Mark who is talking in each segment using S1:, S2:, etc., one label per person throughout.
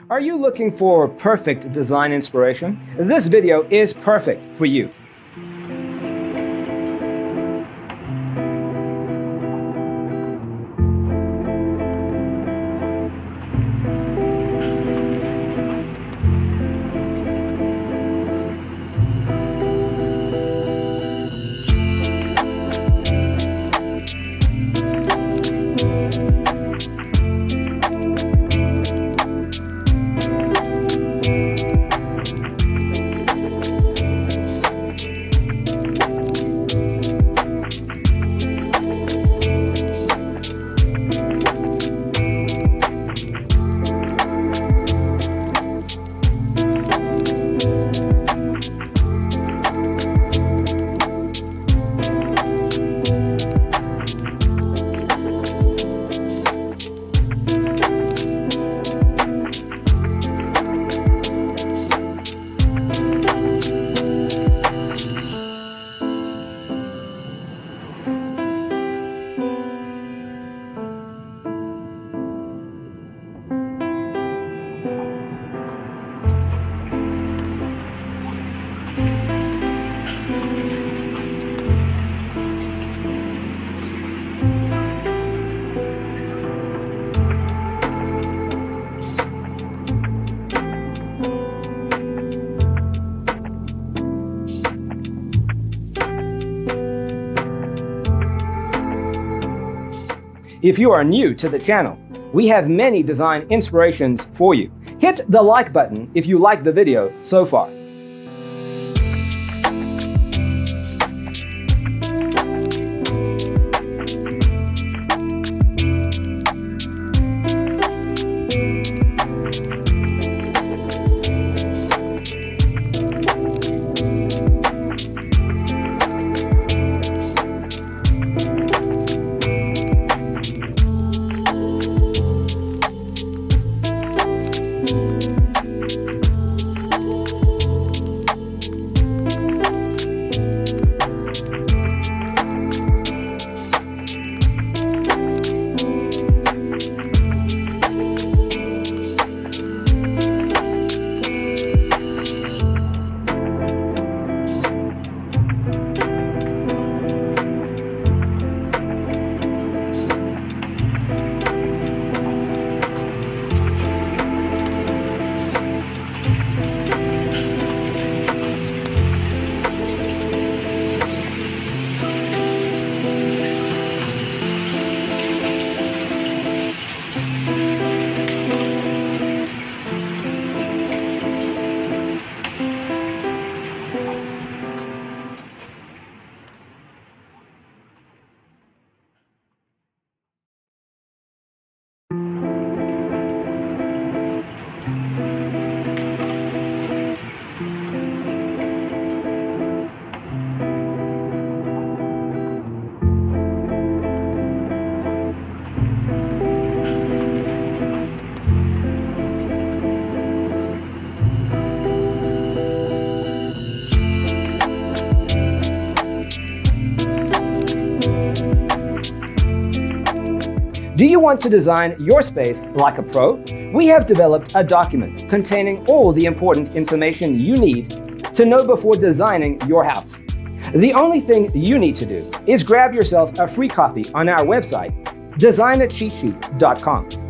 S1: Are you looking for perfect design inspiration? This video is perfect for you. If you are new to the channel, we have many design inspirations for you. Hit the like button if you like the video so far. Do you want to design your space like a pro? We have developed a document containing all the important information you need to know before designing your house. The only thing you need to do is grab yourself a free copy on our website, designacheatsheet.com.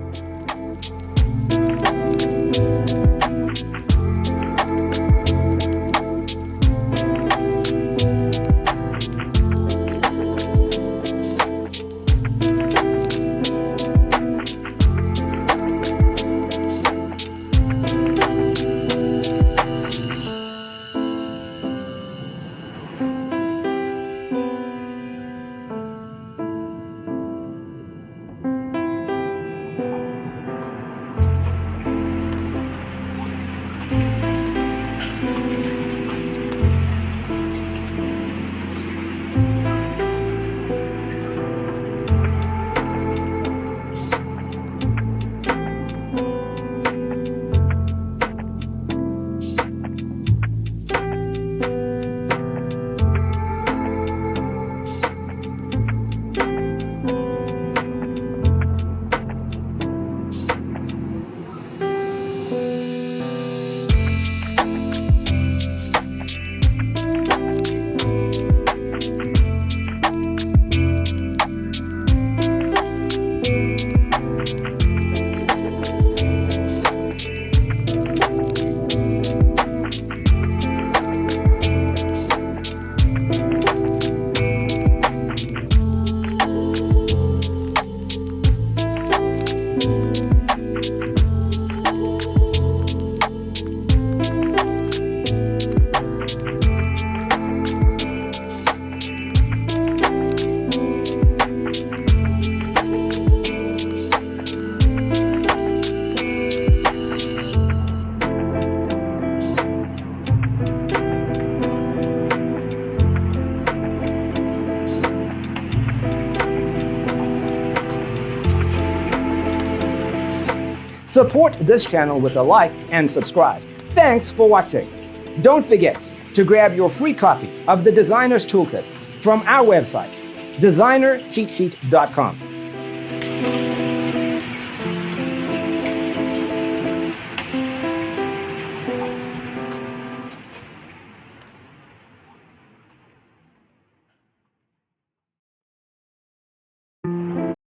S1: Support this channel with a like and subscribe. Thanks for watching. Don't forget to grab your free copy of the Designer's Toolkit from our website, designercheatsheet.com.